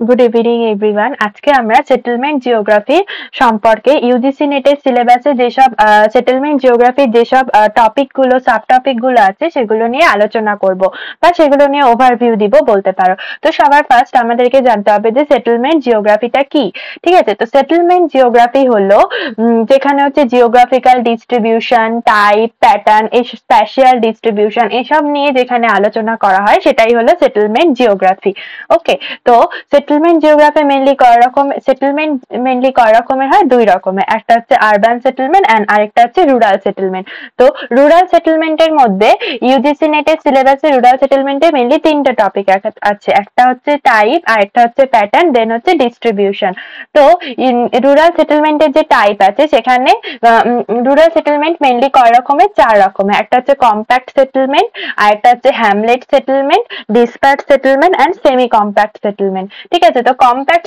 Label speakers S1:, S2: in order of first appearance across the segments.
S1: Good evening everyone. আজকে আমরা settlement geography সম্পর্কে ইউজিসি নেটের সিলেবাসে যেসব সেটেলমেন্ট জিওগ্রাফির যেসব টপিকগুলো সাব টপিকগুলো আছে সেগুলো নিয়ে আলোচনা করব বা সেগুলো নিয়ে ওভারভিউ দিব বলতে পারো। তো সবার ফার্স্ট আমাদেরকে জানতে হবে যে সেটেলমেন্ট জিওগ্রাফিটা কি। ঠিক আছে, তো সেটেলমেন্ট জিওগ্রাফি হলো যেখানে হচ্ছে জিওগ্রাফিক্যাল ডিস্ট্রিবিউশন, টাইপ, প্যাটার্ন, এই স্প্যাশিয়াল ডিস্ট্রিবিউশন এসব নিয়ে যেখানে আলোচনা করা হয় সেটাই হলো সেটেলমেন্ট জিওগ্রাফি। ওকে, তো সেটেলমেন্ট জিওগ্রাফি মেইনলি কয় রকমের হয়? দুই রকমের, একটা হচ্ছে আরবান সেটেলমেন্ট এন্ড আরেকটা হচ্ছে রুরাল সেটেলমেন্ট। তো রুরাল সেটেলমেন্টের মধ্যে ইউজিসি নেটের সিলেবাসে রুরাল সেটেলমেন্টে মেইনলি তিনটা টপিক আছে, একটা হচ্ছে টাইপ, আরেকটা হচ্ছে প্যাটার্ন, দেন হচ্ছে ডিস্ট্রিবিউশন। তো রুরাল সেটেলমেন্টের যে টাইপ আছে সেখানে রুরাল সেটেলমেন্ট মেইনলি কয় রকমের? চার রকমের, একটা হচ্ছে কম্প্যাক্ট সেটেলমেন্ট, আরেকটা হচ্ছে hamlet settlement, disperse settlement and semi compact settlement. ঠিক আছে, তো কম্প্যাক্ট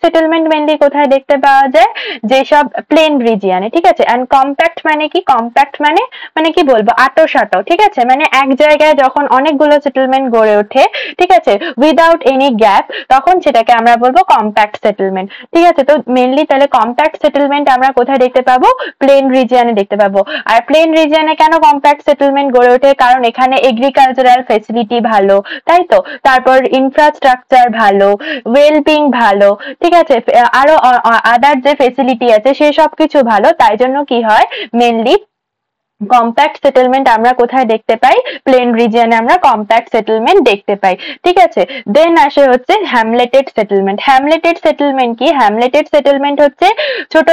S1: সেটেলমেন্ট মেইনলি কোথায় দেখতে পাওয়া যায়? যেসব প্লেন রিজিয়নে। ঠিক আছে, এন্ড কম্প্যাক্ট মানে কি? কম্প্যাক্ট মানে মানে কি বলবো, আঁটো-সাঁটো। ঠিক আছে, মানে এক জায়গায় যখন অনেকগুলো সেটেলমেন্ট গড়ে ওঠে, ঠিক আছে, উইদাউট এনি গ্যাপ, তখন সেটাকে আমরা বলবো কম্প্যাক্ট সেটেলমেন্ট। ঠিক আছে, তো মেইনলি তাহলে কম্প্যাক্ট সেটেলমেন্ট আমরা কোথায় দেখতে পাবো? প্লেন রিজিয়নে দেখতে পাবো। আর প্লেন রিজিয়নে কেন কম্প্যাক্ট সেটেলমেন্ট গড়ে ওঠে? কারণ এখানে এগ্রিকালচারাল ফেসিলিটি ভালো, তাই তো, তারপর ইনফ্রাস্ট্রাকচার ভালো, ওয়েলবিং ভালো, ঠিক আছে, আরো আদার যে ফেসিলিটি আছে সে সব কিছু ভালো, তাই জন্য কি হয় মেইনলি কম্প্যাক্ট সেটেলমেন্ট আমরা কোথায় দেখতে পাই? প্লেন রিজিয়নে আমরা কম্প্যাক্ট সেটেলমেন্ট দেখতে পাই। ঠিক আছে, দেন আসে হচ্ছে হ্যামলেটেড সেটেলমেন্ট। হ্যামলেটেড সেটেলমেন্ট কি? হ্যামলেটেড সেটেলমেন্ট হচ্ছে ছোট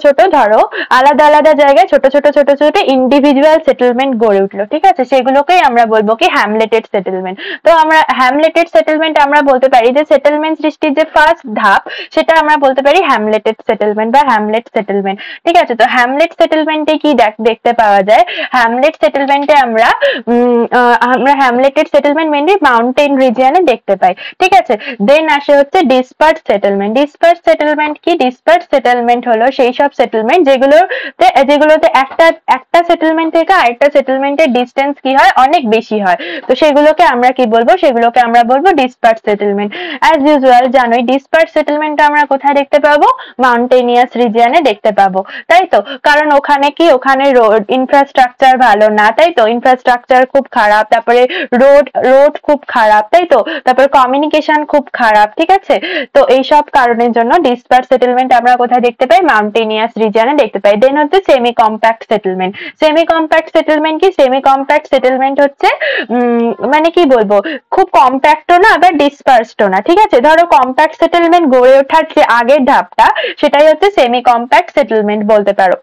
S1: ছোট ধরো আলাদা আলাদা জায়গায় ছোট ছোট ইন্ডিভিজুয়াল সেটেলমেন্ট গড়ে উঠলো। ঠিক আছে, সেগুলোকেই আমরা বলবো কি হ্যামলেটেড সেটেলমেন্ট। তো আমরা হ্যামলেটেড সেটেলমেন্ট আমরা বলতে পারি যে সেটেলমেন্ট সৃষ্টির যে ফার্স্ট ধাপ সেটা আমরা বলতে পারি হ্যামলেটেড সেটেলমেন্ট বা হ্যামলেট সেটেলমেন্ট। ঠিক আছে, তো হ্যামলেট সেটেলমেন্টে কি দেখতে পাওয়া যায়? হ্যামলেট সেটেলমেন্টে আমরা হ্যামলেটেড সেটেলমেন্ট মেইনলি মাউন্টেন রিজিয়নে দেখতে পাই। ঠিক আছে, দেন আসে হচ্ছে ডিসপার্স সেটেলমেন্ট। ডিসপার্স সেটেলমেন্ট কি? ডিসপার্স সেটেলমেন্ট হলো সেই সব সেটেলমেন্ট যেগুলোতে একটা সেটেলমেন্ট থেকে আরেকটা সেটেলমেন্টের ডিস্টেন্স কি হয়? অনেক বেশি হয়। তো সেগুলোকে আমরা কি বলবো? সেগুলোকে আমরা বলবো ডিসপার্স সেটেলমেন্ট। অ্যাজ ইউজুয়াল জানোই ডিসপার্স সেটেলমেন্ট আমরা কোথায় দেখতে পাবো? মাউন্টেনিয়াস রিজিয়নে দেখতে পাবো, তাই তো, কারণ ওখানে কি? ওখানে রোড ইনফ্রাস্ট্রাকচার ভালো না, তাই তো, ইনফ্রাস্ট্রাকচার খুব খারাপ, তারপরে রোড খুব খারাপ, তাই তো, তারপরে কমিউনিকেশন খুব খারাপ। ঠিক আছে, তো এইসব কারণের জন্য ডিসপার্স সেটেলমেন্ট আমরা কোথায় দেখতে পাই? মাউন্টেনিয়াস রিজিয়নে দেখতে পাই। দেন হচ্ছে semi compact settlement. Semi compact settlement কি? সেমি কম্প্যাক্ট সেটেলমেন্ট হচ্ছে মানে কি বলবো, খুব কম্প্যাক্টও না আবার ডিসপার্সডও না। ঠিক আছে, ধরো কম্প্যাক্ট সেটেলমেন্ট গড়ে ওঠার যে আগের ধাপটা সেটাই হচ্ছে সেমি কম্প্যাক্ট সেটেলমেন্ট বলতে পারো।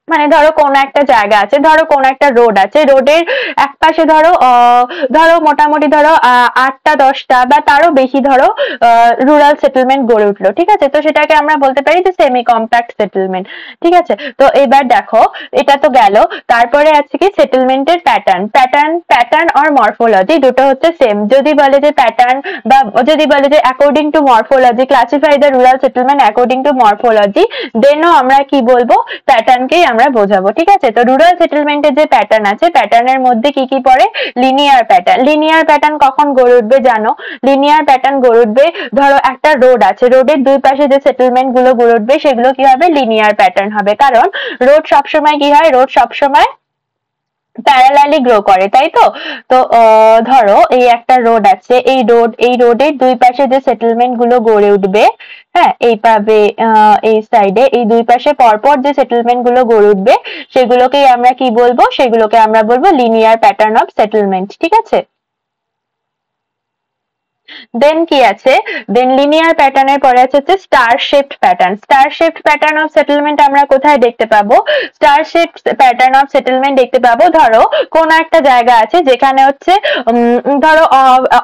S1: মানে ধরো কোন একটা জায়গা আছে, ধরো কোন একটা রোড আছে, রোডের এক পাশে ধরো মোটামুটি ধরো 8টা 10টা বা তারও বেশি ধরো রুরাল সেটেলমেন্ট গড়ে উঠলো। ঠিক আছে, তো সেটাকে আমরা বলতে পারি যে সেমি কম্প্যাক্ট সেটেলমেন্ট। ঠিক আছে, তো এবার দেখো এটা তো গেল, তারপরে আছে কি সেটেলমেন্টের প্যাটার্ন আর মরফোলজি দুটো হচ্ছে সেম। যদি বলে যে প্যাটার্ন বা যদি বলে যে according to morphology classify the rural settlement according to morphology, দেনও আমরা কি বলবো? প্যাটার্নকেই আমরা বোঝাবো। ঠিক আছে, তো রুরাল সেটেলমেন্টের যে প্যাটার্ন আছে প্যাটার্নের মধ্যে কি কি পড়ে? Linear pattern. লিনিয়ার প্যাটার্ন কখন গড়ে উঠবে জানো? লিনিয়ার প্যাটার্ন গড়ে উঠবে ধরো একটা রোড আছে, রোডের দুই পাশে যে সেটেলমেন্ট গুলো গড়ে উঠবে সেগুলো কি হবে? লিনিয়ার প্যাটার্ন হবে, কারণ রোড সবসময় কি হয়? রোড সবসময় প্যারালালি গ্রো করে, তাই তো। তো ধরো এই একটা রোড আছে, এই রোডের দুই পাশে যে সেটেলমেন্ট গুলো গড়ে উঠবে, হ্যাঁ, এইভাবে এই সাইডে এই দুই পাশে পরপর যে সেটেলমেন্ট গুলো গড়ে উঠবে সেগুলোকেই আমরা কি বলবো? সেগুলোকে আমরা বলবো লিনিয়ার প্যাটার্ন অফ সেটেলমেন্ট। ঠিক আছে, দেন কি আছে? দেন লিনিয়ার প্যাটার্নের পরে আছে হচ্ছে star shaped pattern. Star shaped pattern of settlement আমরা কোথায় দেখতে পাবো? Star shaped pattern of settlement দেখতে পাবো ধরো কোন একটা জায়গা আছে যেখানে হচ্ছে ধরো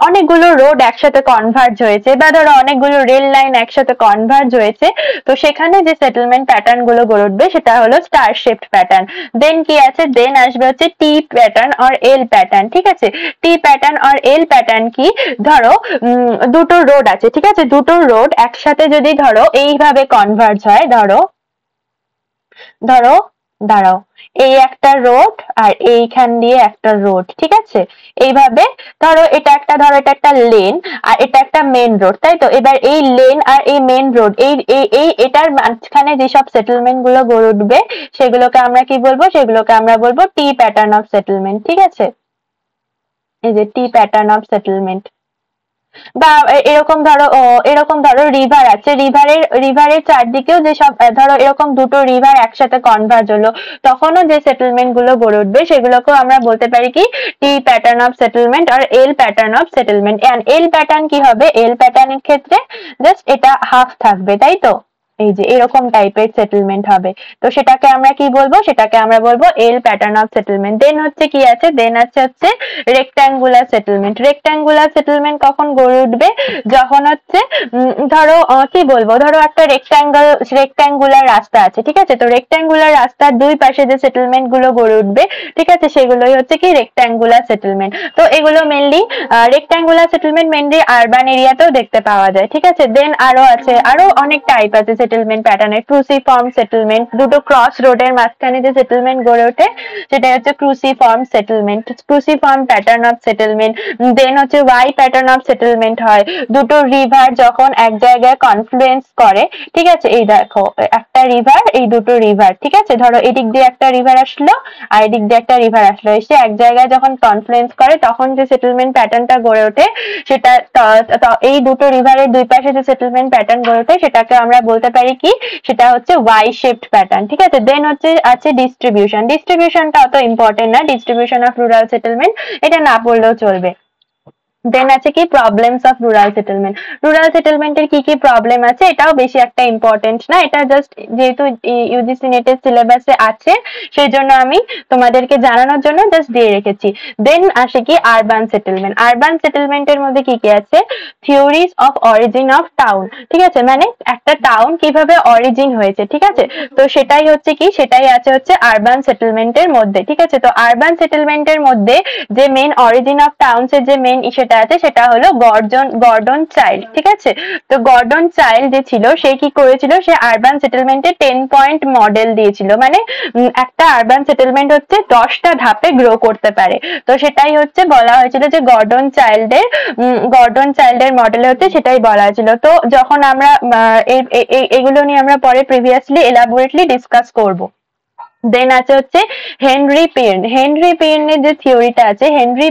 S1: অনেকগুলো রোড একসাথে কনভার্জ হয়েছে বা ধরো অনেকগুলো রেল লাইন একসাথে কনভার্জ হয়েছে, তো সেখানে যে সেটেলমেন্ট প্যাটার্ন গুলো গড়ে উঠবে সেটা হলো স্টার শেপড প্যাটার্ন। দেন কি আছে? দেন আসবে হচ্ছে টি প্যাটার্ন আর এল প্যাটার্ন। ঠিক আছে, টি প্যাটার্ন আর এল প্যাটার্ন কি? ধরো দুটো রোড আছে, ঠিক আছে, দুটো রোড একসাথে যদি ধরো এইভাবে কনভার্জ হয়, ধরো ধরো দাঁড়াও, এই একটা রোড আর এইখান দিয়ে একটা রোড, ঠিক আছে? এইভাবে ধরো এটা একটা লেন আর এটা একটা মেন রোড, তাই তো? এবার এই লেন আর এই মেন রোড এই এটার মাঝখানে যেসব সেটেলমেন্ট গুলো গড়ে উঠবে সেগুলোকে আমরা কি বলবো? সেগুলোকে আমরা বলবো টি প্যাটার্ন অফ সেটেলমেন্ট, ঠিক আছে? এই যে টি প্যাটার্ন অফ সেটেলমেন্ট। বা এরকম ধরো রিভার আছে, রিভারের চারদিকেও যে সব ধরো এরকম দুটো রিভার একসাথে কনভার্জ হলো, তখনও যে সেটেলমেন্ট গুলো গড়ে উঠবে সেগুলোকেও আমরা বলতে পারি কি টি প্যাটার্ন অফ সেটেলমেন্ট আর L pattern of settlement. And L pattern কি হবে? এল প্যাটার্নের ক্ষেত্রে জাস্ট এটা হাফ থাকবে, তাই তো? এই যে এরকম টাইপের সেটেলমেন্ট হবে, তো সেটাকে আমরা কি বলবো? সেটাকে আমরা বলবো এল প্যাটার্ন অফ সেটেলমেন্ট। দেন হচ্ছে কি আছে? দেন হচ্ছে রেক্ট্যাঙ্গুলার সেটেলমেন্ট। রেক্ট্যাঙ্গুলার সেটেলমেন্ট কখন গড়ে উঠবে? যখন হচ্ছে ধরো কি বলবো, ধরো একটা রেক্ট্যাঙ্গুলার রাস্তা আছে, ঠিক আছে? তো রেক্ট্যাঙ্গুলার রাস্তার দুই পাশে যে সেটেলমেন্ট গুলো গড়ে উঠবে, ঠিক আছে, সেগুলোই হচ্ছে কি রেক্ট্যাঙ্গুলার সেটেলমেন্ট। তো এগুলো mainly rectangular settlement mainly urban এরিয়াতেও দেখতে পাওয়া যায়, ঠিক আছে? দেন আরো অনেক টাইপ আছে সেটেলমেন্ট প্যাটার্নের। ক্রুসিফর্ম সেটেলমেন্ট, দুটো ক্রস রোডের মাঝখানে যে সেটেলমেন্ট গড়ে ওঠে সেটা হচ্ছে cruciform settlement, cruciform pattern of settlement. Then হচ্ছে ওয়াই প্যাটার্ন অফ সেটেলমেন্ট হয় দুটো রিভার যখন এক জায়গায় কনফ্লুয়েন্স করে, ঠিক আছে? এই দেখো একটা রিভার, এই দুটো রিভার, ঠিক আছে? ধরো এদিক দিয়ে একটা রিভার আসলো আর এদিক দিয়ে একটা রিভার আসলো, এসে এক জায়গায় যখন কনফ্লুয়েন্স করে তখন যে সেটেলমেন্ট প্যাটার্নটা গড়ে ওঠে সেটা এই দুটো রিভারের দুই পাশে যে সেটেলমেন্ট প্যাটার্ন গড়ে ওঠে সেটাকে আমরা বলতে পারি কি? সেটা হচ্ছে ওয়াই শেপড প্যাটার্ন, ঠিক আছে? দেন আছে ডিস্ট্রিবিউশন। ডিস্ট্রিবিউশনটা অত ইম্পর্টেন্ট না, ডিস্ট্রিবিউশন অফ রুরাল সেটেলমেন্ট এটা না পড়লেও চলবে। দেন আছে কি problems of rural settlement. Rural সেটেলমেন্টের কি কি প্রবলেম আছে এটাও বেশি একটা ইম্পর্টেন্ট না, এটা জাস্ট যেহেতু ইউজিসি নেটের সিলেবাসে আছে সেই জন্য আমি তোমাদেরকে জানানোর জন্য জাস্ট দিয়ে রেখেছি। দেন আসে কি আরবান সেটেলমেন্ট। আরবান সেটেলমেন্টের মধ্যে কি কি আছে? Theories of origin of town, ঠিক আছে? মানে একটা টাউন কিভাবে অরিজিন হয়েছে, ঠিক আছে? তো সেটাই হচ্ছে কি, সেটাই আছে হচ্ছে আরবান সেটেলমেন্টের মধ্যে, ঠিক আছে? তো আরবান সেটেলমেন্টের মধ্যে যে মেইন অরিজিন অফ টাউনস এর যে মেইন ইস্যুটা আছে সেটা হলো গর্ডন চাইল্ড, ঠিক আছে? তো গর্ডন চাইল্ড যে ছিল সে কি করেছিল? সে আরবান সেটেলমেন্টে 10 পয়েন্ট মডেল দিয়েছিল, মানে একটা আরবান সেটেলমেন্ট হচ্ছে 10টা ধাপে গ্রো করতে পারে। তো সেটাই হচ্ছে বলা হয়েছিল যে গর্ডন চাইল্ডের মডেলে হচ্ছে সেটাই বলা হয়েছিল। তো যখন আমরা এগুলো নিয়ে আমরা পরে প্রিভিয়াসলি এলাবোরেটলি ডিসকাস করব। দেন আছে হচ্ছে হেনরি পিয়ের্ন। হেনরি পিয়ের্নের যে থিওরিটা আছে, হেনরি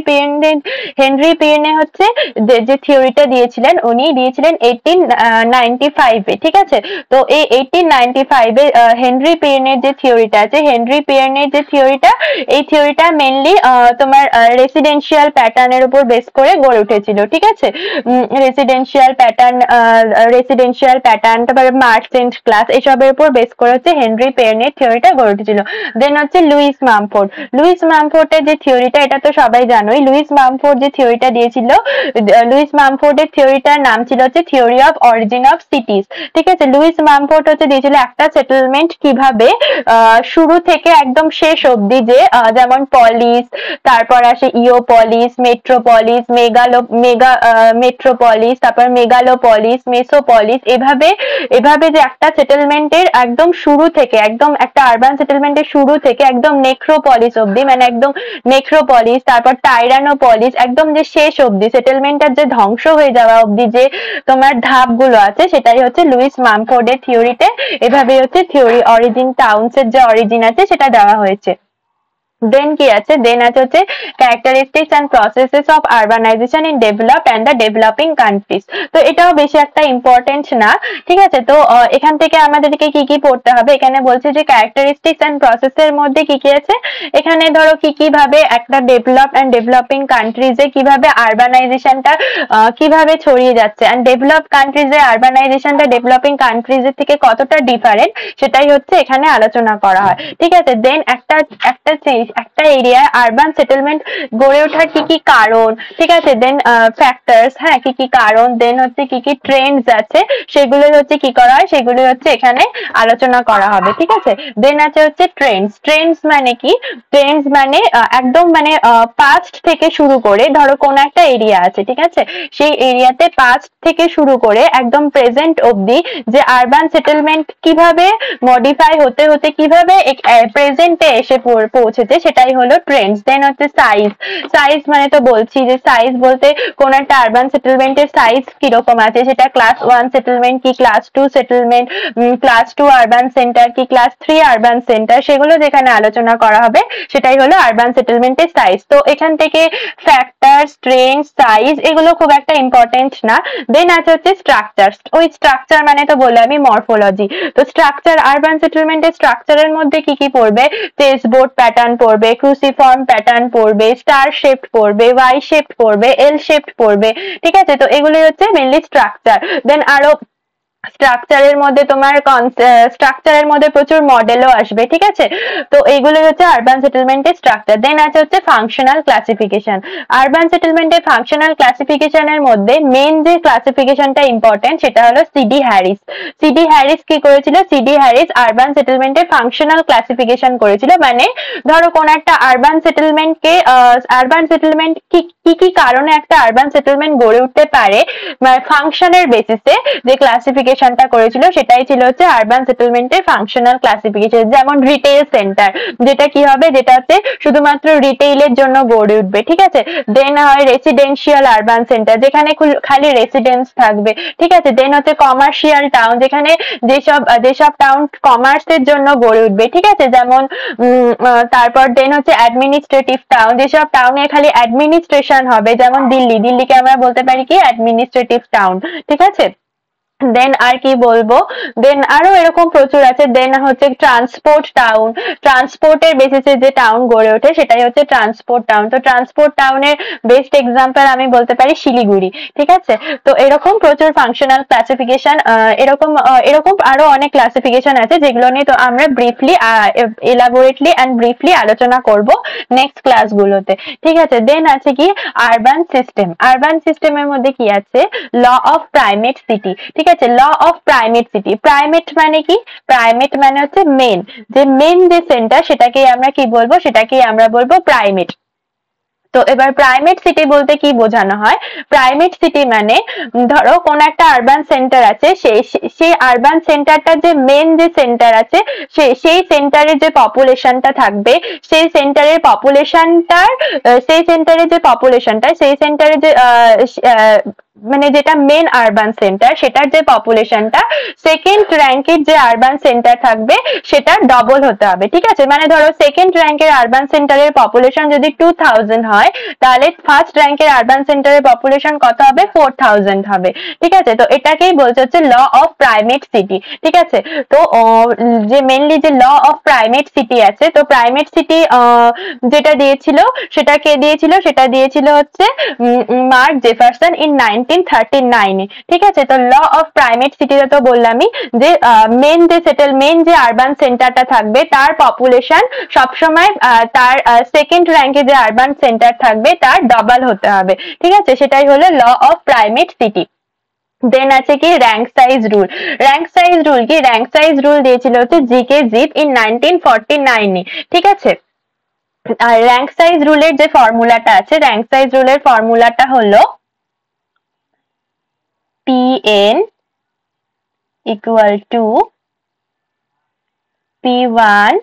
S1: পিয়ের্নে হচ্ছে যে থিওরিটা দিয়েছিলেন, উনি দিয়েছিলেন 1895 এ, ঠিক আছে? তো এই 1895 এ হেনরি পিয়ের্নের যে থিওরিটা আছে, হেনরি পিয়ের্নের যে থিওরিটা, এই থিওরিটা মেইনলি তোমার রেসিডেন্সিয়াল প্যাটার্নের উপর বেস করে গড়ে উঠেছিল, ঠিক আছে? রেসিডেন্সিয়াল প্যাটার্ন তারপরে মার্চেন্ট ক্লাস এসবের উপর বেস করে হচ্ছে হেনরি পিয়ের্নের থিওরিটা গড়ে উঠেছিল। দেন হচ্ছে লুইস মামফোর্ড। লুইস মামফোর্ডের যে থিওরিটা এটা তো সবাই জানোই। লুইস মামফোর্ড যে থিওরিটা দিয়েছিল, লুইস মামফোর্ডের থিওরিটার নাম ছিল হচ্ছে থিওরি অফ অরিজিন অফ সিটিজ, ঠিক আছে? লুইস মামফোর্ড হচ্ছে দিয়েছিল একটা সেটেলমেন্ট কিভাবে শুরু থেকে একদম শেষ অবধি, যে যেমন পলিস, তারপর আসে ইওপলিস, মেট্রোপলিস, মেট্রোপলিস, তারপর মেগালোপলিস, মেসোপলিস, এভাবে যে একটা সেটেলমেন্টের একদম শুরু থেকে, একদম একটা আরবান সেটেলমেন্টের শুরু থেকে একদম নেক্রোপলিস অবধি, মানে একদম নেক্রোপলিস, তারপর টাইরানোপলিস, একদম যে শেষ অবধি সেটেলমেন্টটার যে ধ্বংস হয়ে যাওয়া অবধি যে তোমার ধাপগুলো আছে সেটাই হচ্ছে লুইস মামফোর্ডের থিওরিতে এভাবে হচ্ছে থিওরি অরিজিন টাউনস এর যে অরিজিন আছে সেটা দেওয়া হয়েছে। দেন কি আছে? দেন আছে হচ্ছে characteristics and processes of urbanization in developed and the developing countries. তো এটাও বেশি একটা ইম্পর্টেন্ট না, ঠিক আছে? তো এখান থেকে আমাদেরকে কি কি পড়তে হবে? এখানে বলছে যে ক্যারেক্টারিস্টিক্স এন্ড প্রসেসের মধ্যে কি কি আছে, এখানে ধরো কি ভাবে একটা ডেভেলপড এন্ড ডেভেলপিং কান্ট্রিজে কিভাবে আরবানাইজেশনটা কিভাবে ছড়িয়ে যাচ্ছে, এন্ড ডেভেলপড কান্ট্রিজে আরবানাইজেশনটা ডেভেলপিং কান্ট্রিজের থেকে কতটা ডিফারেন্ট সেটাই হচ্ছে এখানে আলোচনা করা হয়, ঠিক আছে? দেন একটা একটা এরিয়ায় আরবান সেটেলমেন্ট গড়ে ওঠার কি কি কারণ, ঠিক আছে, দেন ফ্যাক্টরস, হ্যাঁ কি কি কারণ, দেন হচ্ছে কি কি ট্রেন্ডস আছে সেগুলো হচ্ছে কি করা হয় সেগুলো হচ্ছে এখানে আলোচনা করা হবে, ঠিক আছে। দেন আছে হচ্ছে ট্রেন্ডস। ট্রেন্ডস মানে কি? ট্রেন্ডস মানে একদম মানে পাস্ট থেকে শুরু করে, ধরো কোন একটা এরিয়া আছে, ঠিক আছে, সেই এরিয়াতে পাস্ট থেকে শুরু করে একদম প্রেজেন্ট অবধি যে আরবান সেটেলমেন্ট কিভাবে মডিফাই হতে হতে কিভাবে প্রেজেন্টে এসে পৌঁছেছে সেটাই হলো ট্রেন্ডস। দেন হচ্ছে সাইজ। সাইজ মানে তো বলছি যে সাইজ বলতে কোন একটা আরবান সেটেলমেন্টের সাইজ কিরকম আছে, সেটা ক্লাস 1 সেটেলমেন্ট কি class 2 settlement, class 2 urban centre কি ক্লাস 3 আরবান সেন্টার, সেগুলো যেখানে আলোচনা করা হবে সেটাই হলো আরবান সেটেলমেন্টের সাইজ। তো এখান থেকে ফ্যাক্টরস, ট্রেন্ডস, সাইজ এগুলো খুব একটা ইম্পর্টেন্ট না। দেন আছে হচ্ছে স্ট্রাকচার। ওই স্ট্রাকচার মানে তো বললাম আমি মরফোলজি। তো স্ট্রাকচার, আরবান সেটেলমেন্টের স্ট্রাকচারের মধ্যে কি কি পড়বে? চেসবোর্ড প্যাটার্ন পড়বে, ক্রুসিফর্ম প্যাটার্ন পড়বে, স্টার শেপড পড়বে, ওয়াই শেপড পড়বে, এল শেপড পড়বে, ঠিক আছে। তো এগুলি হচ্ছে মেনলি স্ট্রাকচার। দেন আরো স্ট্রাকচারের মধ্যে তোমার স্ট্রাকচারের মধ্যে প্রচুর মডেলও আসবে, ঠিক আছে। তো এইগুলো হচ্ছে আরবান সেটেলমেন্টের স্ট্রাকচার। দেন আছে হচ্ছে ফাংশনাল ক্লাসিফিকেশন। আরবান সেটেলমেন্টের ফাংশনাল ক্লাসিফিকেশনের মধ্যে মেন যে ক্লাসিফিকেশনটা ইম্পর্টেন্ট সেটা হলো সিডি হ্যারিস। সিডি হ্যারিস কি করেছিল? সিডি হ্যারিস আরবান সেটেলমেন্টের ফাংশনাল ক্লাসিফিকেশন করেছিল। মানে ধরো কোন একটা আরবান সেটেলমেন্টকে আরবান সেটেলমেন্ট কি কি কারণে একটা আরবান সেটেলমেন্ট গড়ে উঠতে পারে ফাংশনের বেসিসে যে ক্লাসিফিকেশনটা করেছিল সেটাই ছিল হচ্ছে আরবান সেটেলমেন্টের ফাংশনাল ক্লাসিফিকেশন। যেমন রিটেইল সেন্টার, যেটা কি হবে, যেটা হচ্ছে শুধুমাত্র রিটেইলের জন্য গড়ে উঠবে, ঠিক আছে। দেন হয় রেসিডেন্সিয়াল আরবান সেন্টার, যেখানে খালি রেসিডেন্স থাকবে, ঠিক আছে। দেন হচ্ছে কমার্শিয়াল টাউন, যেখানে যেসব টাউন কমার্সের জন্য গড়ে উঠবে, ঠিক আছে, যেমন তারপর দেন হচ্ছে অ্যাডমিনিস্ট্রেটিভ টাউন, যেসব টাউনে খালি অ্যাডমিনিস্ট্রেশন হবে, যেমন দিল্লিকে আমরা বলতে পারি কি অ্যাডমিনিস্ট্রেটিভ টাউন, ঠিক আছে। দেন আর কি বলবো, দেন আরো এরকম প্রচুর আছে। দেন হচ্ছে ট্রান্সপোর্ট টাউন, ট্রান্সপোর্টের বেসিসে যে টাউন গড়ে ওঠে সেটাই হচ্ছে ট্রান্সপোর্ট টাউন। তো ট্রান্সপোর্ট টাউনের বেস্ট এক্সাম্পল আমি বলতে পারি শিলিগুড়ি, ঠিক আছে। তো এরকম প্রচুর ফাংশনাল ক্লাসিফিকেশন, এরকম আরো অনেক ক্লাসিফিকেশন আছে যেগুলো নিয়ে তো আমরা ব্রিফলি এলাবোরেটলি অ্যান্ড ব্রিফলি আলোচনা করব নেক্সট ক্লাসগুলোতে, ঠিক আছে। দেন আছে কি আরবান সিস্টেম। আরবান সিস্টেমের মধ্যে কি আছে? ল অফ প্রাইমেট সিটি, ঠিক আছে। Law of primate city. Primate মানে কি? প্রাইমেট মানে হচ্ছে মেন যে সেন্টার সেটাকেই আমরা কি বলবো? সেটাকেই আমরা বলবো প্রাইমেট। তো এবার প্রাইমেট সিটি বলতে কি বোঝানো হয়? প্রাইমেট সিটি মানে ধরো কোন একটা আরবান সেন্টার আছে, সেই আরবান সেন্টারটার যে মেন যে সেন্টার আছে সেই সেন্টারের যে পপুলেশনটা থাকবে, সেই সেন্টারের যে মানে যেটা মেন আরবান সেন্টার সেটার যে পপুলেশনটা সেকেন্ড র্যাঙ্কের যে আরবান সেন্টার থাকবে সেটার ডবল হতে হবে, ঠিক আছে। মানে ধরো সেকেন্ড র্যাঙ্কের আরবান সেন্টারের পপুলেশন যদি 2000 হয়, তাহলে ফার্স্ট র্যাঙ্কের আরবান সেন্টারের পপুলেশন কত হবে? 4000 হবে, ঠিক আছে। তো এটাকেই বলছে হচ্ছে ল অফ প্রাইমেট সিটি, ঠিক আছে। তো যে মেনলি যে ল অফ প্রাইমেট সিটি আছে, তো প্রাইমেট সিটি যেটা দিয়েছিল সেটা কে দিয়েছিল? সেটা দিয়েছিল হচ্ছে মার্ক জেফারসন ইন 1939, ঠিক আছে। তো ল অফ প্রাইমেট সিটিতে তো বললামই যে মেন যে আরবান সেন্টারটা থাকবে তার পপুলেশন সবসময় তার সেকেন্ড র্যাঙ্কে যে আরবান সেন্টার থাকবে তার ডবল হতে হবে, ঠিক আছে। সেটাই হলো ল অফ প্রাইমেট সিটি। দেন আছে কি rank size rule. Rank size rule কি? র্যাঙ্ক সাইজ রুল দিয়েছিল হচ্ছে জিকে জিপ ইন 1949, ঠিক আছে। আর র্যাঙ্ক সাইজ রুলের যে ফর্মুলাটা আছে, র্যাঙ্ক সাইজ রুলের ফর্মুলাটা হলো PN equal to P1